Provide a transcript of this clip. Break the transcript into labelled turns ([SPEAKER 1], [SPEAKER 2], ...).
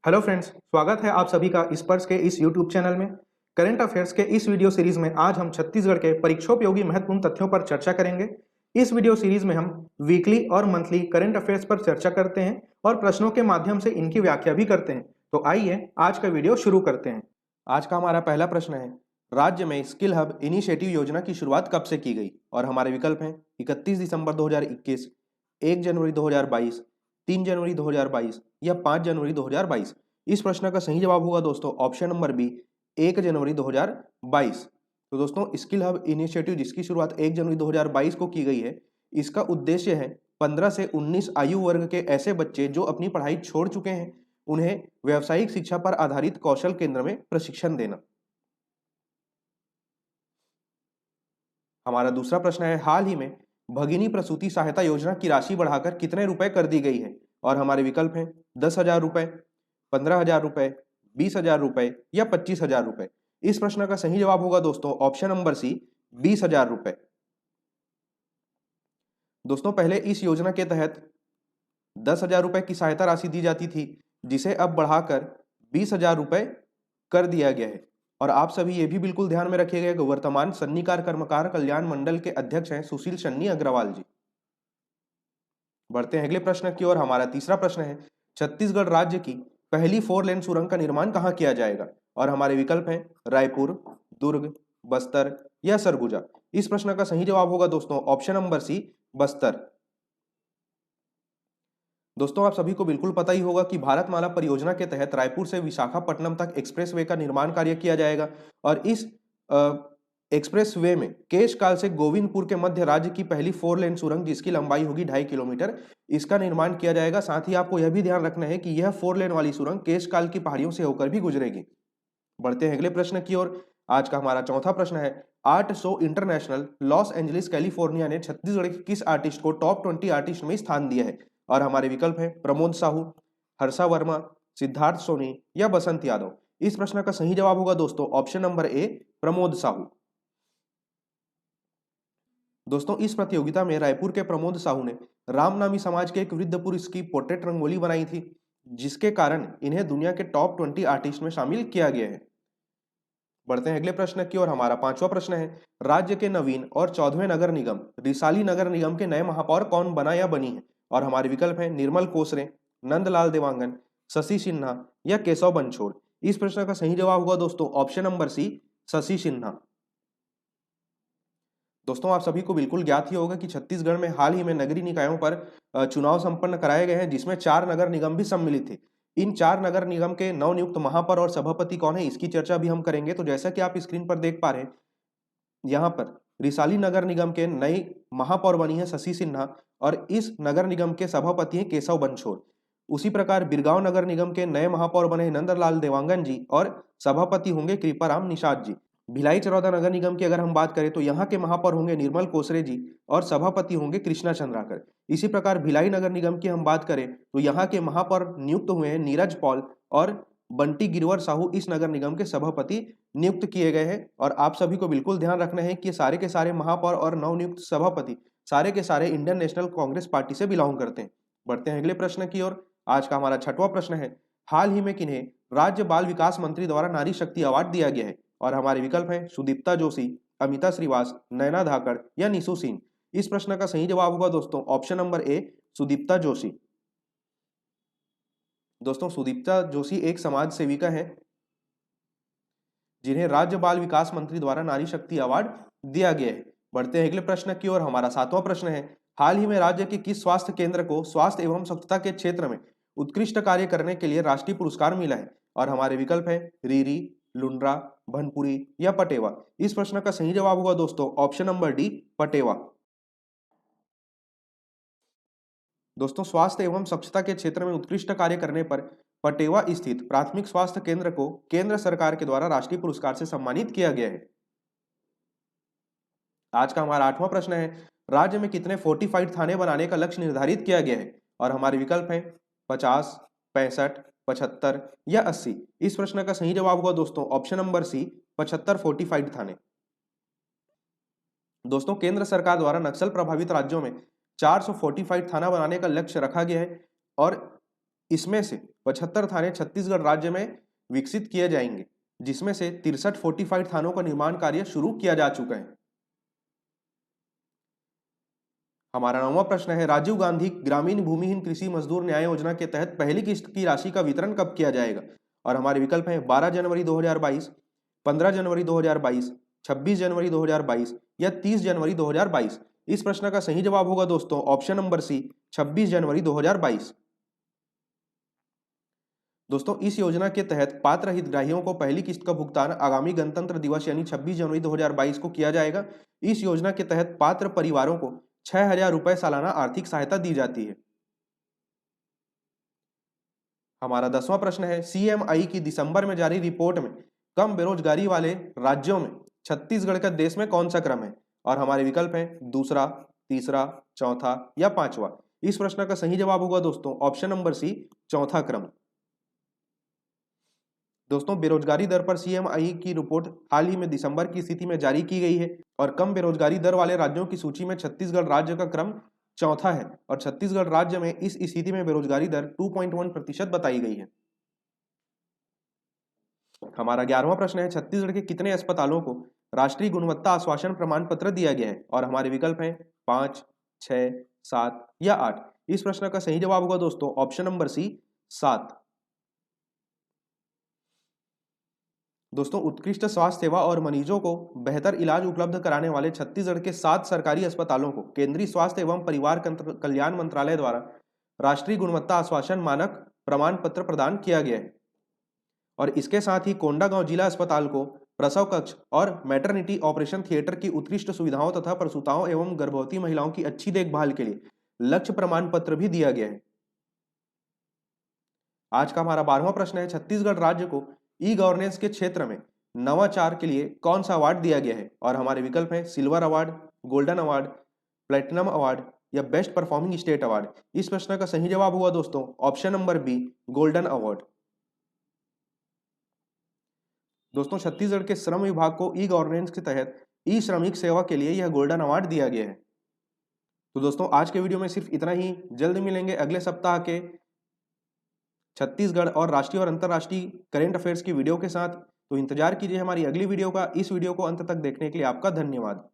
[SPEAKER 1] Hello friends, स्वागत है आप सभी का स्पर्श के इस यूट्यूब चैनल में। करंट अफेयर्स के इस वीडियो सीरीज में आज हम छत्तीसगढ़ के परीक्षोपयोगी महत्वपूर्ण तथ्यों पर चर्चा करेंगे। इस वीडियो सीरीज में हम वीकली और मंथली करंट अफेयर्स पर चर्चा करते हैं और प्रश्नों के माध्यम से इनकी व्याख्या भी करते हैं। तो आइए आज का वीडियो शुरू करते हैं। आज का हमारा पहला प्रश्न है, राज्य में स्किल हब इनिशिएटिव योजना की शुरुआत कब से की गई? और हमारे विकल्प हैं 31 दिसंबर 2021, 1 जनवरी 2022, 3 जनवरी 2022 या 5 जनवरी 2022। इस प्रश्न का सही जवाब होगा दोस्तों ऑप्शन नंबर बी, 1 जनवरी 2022। तो दोस्तों स्किल हब इनिशिएटिव जिसकी शुरुआत 1 जनवरी 2022 को की गई है, इसका उद्देश्य है 15 से 19 आयु वर्ग के ऐसे बच्चे जो अपनी पढ़ाई छोड़ चुके हैं, उन्हें व्यावसायिक शिक्षा पर आधारित कौशल केंद्र में प्रशिक्षण देना। हमारा दूसरा प्रश्न है, हाल ही में भगिनी प्रसूति सहायता योजना की राशि बढ़ाकर कितने रुपए कर दी गई है? और हमारे विकल्प हैं 10,000 रुपए, 15,000 रुपए, 20,000 रुपए या 25,000 रुपए। इस प्रश्न का सही जवाब होगा दोस्तों ऑप्शन नंबर सी, 20,000 रुपए। दोस्तों पहले इस योजना के तहत 10,000 रुपए की सहायता राशि दी जाती थी, जिसे अब बढ़ाकर 20,000 रुपए कर दिया गया है। और आप सभी ये भी बिल्कुल ध्यान में रखिएगा कि वर्तमान सन्निकार कर्मकार कल्याण मंडल के अध्यक्ष हैं सुशील शन्नी अग्रवाल जी। बढ़ते हैं अगले प्रश्न की ओर। हमारा तीसरा प्रश्न है, छत्तीसगढ़ राज्य की पहली 4 लेन सुरंग का निर्माण कहां किया जाएगा? और हमारे विकल्प हैं रायपुर, दुर्ग, बस्तर या सरगुजा। इस प्रश्न का सही जवाब होगा दोस्तों ऑप्शन नंबर सी, बस्तर। दोस्तों आप सभी को बिल्कुल पता ही होगा कि भारतमाला परियोजना के तहत रायपुर से विशाखापट्टनम तक एक्सप्रेसवे का निर्माण कार्य किया जाएगा। और इस एक्सप्रेसवे में केशकाल से गोविंदपुर के मध्य राज्य की पहली 4 लेन सुरंग जिसकी लंबाई होगी 2.5 किलोमीटर, इसका निर्माण किया जाएगा। साथ ही आपको यह भी ध्यान रखना है कि यह 4 लेन वाली सुरंग केशकाल की पहाड़ियों से होकर भी गुजरेगी। बढ़ते हैं अगले प्रश्न की ओर। आज का हमारा चौथा प्रश्न है, art show international Los Angeles California ने छत्तीसगढ़ के किस आर्टिस्ट को टॉप 20 आर्टिस्ट में स्थान दिया है? और हमारे विकल्प हैं प्रमोद साहू, हर्षा वर्मा, सिद्धार्थ सोनी या बसंत यादव। इस प्रश्न का सही जवाब होगा दोस्तों option number A, Pramod Sahu. दोस्तों इस प्रतियोगिता में रायपुर के प्रमोद साहू ने रामनामी समाज के एक वृद्ध पुरुष की पोर्ट्रेट रंगोली बनाई थी, जिसके कारण इन्हें दुनिया के टॉप 20 आर्टिस्ट में शामिल किया गया है। बढ़ते हैं अगले प्रश्न की ओर। हमारा पांचवा प्रश्न है, राज्य के नवीन और 14वें नगर निगम रिसाली नगर निगम के नए महापौर कौन बना या बनी है? और हमारे विकल्प हैं निर्मल कोसरे, नंदलाल देवांगन, शशि सिन्हा या केशव बंछोड़। इस प्रश्न का सही जवाब होगा दोस्तों option number C, Shashi Sinha. दोस्तों आप सभी को बिल्कुल ज्ञात ही होगा कि छत्तीसगढ़ में हाल ही में नगरीय निकायों पर चुनाव संपन्न कराए गए हैं, जिसमें 4 नगर निगम भी सम्मिलित थे। इन 4 नगर निगम के नवनियुक्त महापौर और सभापति कौन है, इसकी चर्चा भी हम करेंगे। तो जैसा कि आप स्क्रीन पर देख पा रहे हैं, यहाँ पर रिसाली नगर निगम के नई महापौर बनी है शशि सिन्हा और इस नगर निगम के सभापति हैं केशव बंछोड़। उसी प्रकार बिरगांव नगर निगम के नए महापौर बने हैं नंदलाल देवांगन जी और सभापति होंगे कृपाराम निषाद जी। भिलाई चरौदा नगर निगम की अगर हम बात करें तो यहाँ के महापौर होंगे निर्मल कोसरे जी और सभापति होंगे कृष्णा चंद्राकर। इसी प्रकार भिलाई नगर निगम की हम बात करें तो यहाँ के महापौर नियुक्त हुए हैं नीरज पॉल और बंटी गिरवर साहू इस नगर निगम के सभापति नियुक्त किए गए हैं। और आप सभी को बिल्कुल ध्यान रखना है कि सारे के सारे महापौर और नवनियुक्त सभापति सारे के सारे इंडियन नेशनल कांग्रेस पार्टी से बिलोंग करते हैं। बढ़ते हैं अगले प्रश्न की ओर। आज का हमारा छठवां प्रश्न है, हाल ही में किन्हें राज्य बाल विकास मंत्री द्वारा नारी शक्ति अवार्ड दिया गया है? और हमारे विकल्प हैं सुदीप्ता जोशी, अमिता श्रीवास, नैना धाकड़ या निशु सिंह। इस प्रश्न का सही जवाब होगा दोस्तों option number A, Sudipta Joshi. दोस्तों सुदीप्ता जोशी एक समाज सेविका है जिन्हें राज्य बाल विकास मंत्री द्वारा नारी शक्ति अवार्ड दिया गया है। बढ़ते हैं अगले प्रश्न की ओर। हमारा सातवां प्रश्न है, हाल ही में राज्य के किस स्वास्थ्य केंद्र को स्वास्थ्य एवं स्वच्छता के क्षेत्र में उत्कृष्ट कार्य करने के लिए राष्ट्रीय पुरस्कार मिला है? और हमारे विकल्प हैं रीरी, लुंड्रा, भनपुरी या पटेवा। इस प्रश्न का सही जवाब होगा दोस्तों ऑप्शन नंबर डी, पटेवा। दोस्तों स्वास्थ्य एवं स्वच्छता के क्षेत्र में उत्कृष्ट कार्य करने पर पटेवा स्थित प्राथमिक स्वास्थ्य केंद्र को केंद्र सरकार के द्वारा राष्ट्रीय पुरस्कार से सम्मानित किया गया है। आज का हमारा आठवां प्रश्न है, राज्य में कितने फोर्टिफाइड थाने बनाने का लक्ष्य निर्धारित किया गया है? और हमारे विकल्प हैं 50, 65, 75 या 80। इस प्रश्न का सही जवाब होगा दोस्तों ऑप्शन नंबर सी, 75 फोर्टिफाइड थाने। दोस्तों केंद्र सरकार द्वारा नक्सल प्रभावित राज्यों में 400 फोर्टिफाइड थाना बनाने का लक्ष्य रखा गया है और इसमें से 75 थाने छत्तीसगढ़ राज्य में विकसित किए जाएंगे, जिसमें से 63 फोर्टिफाइड थानों का निर्माण कार्य शुरू किया जा चुका है। हमारा 9वां प्रश्न है, राजीव गांधी ग्रामीण भूमिहीन कृषि मजदूर न्याय योजना के तहत पहली किस्त की राशि का वितरण कब किया जाएगा? और हमारे विकल्प हैं 12 जनवरी 2022, 15 जनवरी 2022, 26 जनवरी 2022 या 30 जनवरी 2022। इस प्रश्न का सही जवाब होगा दोस्तों ऑप्शन नंबर सी, 26 जनवरी 2022। दोस्तों इस योजना के तहत पात्र हितग्राहियों को पहली किस्त का भुगतान आगामी गणतंत्र दिवस यानी 26 जनवरी 2022 को किया जाएगा। इस योजना के तहत पात्र परिवारों को 6,000 रुपए सालाना आर्थिक सहायता दी जाती है। हमारा 10वां प्रश्न है, CMI की दिसंबर में जारी रिपोर्ट में कम बेरोजगारी वाले राज्यों में छत्तीसगढ़ का देश में कौन सा क्रम है? और हमारे विकल्प हैं दूसरा, तीसरा, चौथा या पांचवा। इस प्रश्न का सही जवाब होगा दोस्तों ऑप्शन नंबर सी, चौथा क्रम। दोस्तों बेरोजगारी दर पर CMI की रिपोर्ट हाल ही में दिसंबर की स्थिति में जारी की गई है और कम बेरोजगारी दर वाले राज्यों की सूची में छत्तीसगढ़ राज्य का क्रम चौथा है और छत्तीसगढ़ राज्य में इस स्थिति में बेरोजगारी दर 2.1% बताई गई है। हमारा 11वां प्रश्न है, छत्तीसगढ़ के कितने अस्पतालों को राष्ट्रीय गुणवत्ता आश्वासन प्रमाण पत्र दिया गया है? और हमारे विकल्प हैं 5, 6, 7 या 8। इस प्रश्न का सही जवाब होगा दोस्तों ऑप्शन नंबर सी, 7। दोस्तों उत्कृष्ट स्वास्थ्य सेवा और मरीजों को बेहतर इलाज उपलब्ध कराने वाले छत्तीसगढ़ के 7 सरकारी अस्पतालों को केंद्रीय स्वास्थ्य एवं परिवार कल्याण मंत्रालय द्वारा राष्ट्रीय गुणवत्ता आश्वासन मानक प्रमाण पत्र प्रदान किया गया है और इसके साथ ही कोंडागांव जिला अस्पताल को प्रसव कक्ष और मैटरनिटी ऑपरेशन थिएटर की उत्कृष्ट सुविधाओं तथा प्रसूताओं एवं गर्भवती महिलाओं की अच्छी देखभाल के लिए लक्ष्य प्रमाण पत्र भी दिया गया है। आज का हमारा 12वां प्रश्न है, छत्तीसगढ़ राज्य को ई गवर्नेंस के क्षेत्र में नवाचार के लिए कौन सा अवार्ड दिया गया है? और हमारे विकल्प हैं silver award, golden award, platinum award या बेस्ट परफॉर्मिंग स्टेट अवार्ड। इस प्रश्न का सही जवाब हुआ दोस्तों option number B, golden award. दोस्तों छत्तीसगढ़ के श्रम विभाग को ई गवर्नेंस के तहत ई श्रमिक सेवा के लिए यह गोल्डन अवार्ड दिया गया है। तो दोस्तों आज के वीडियो में सिर्फ इतना ही। जल्द मिलेंगे अगले सप्ताह के छत्तीसगढ़ और राष्ट्रीय और अंतर्राष्ट्रीय करंट अफेयर्स की वीडियो के साथ। तो इंतजार कीजिए हमारी अगली वीडियो का। इस वीडियो को अंत तक देखने के लिए आपका धन्यवाद।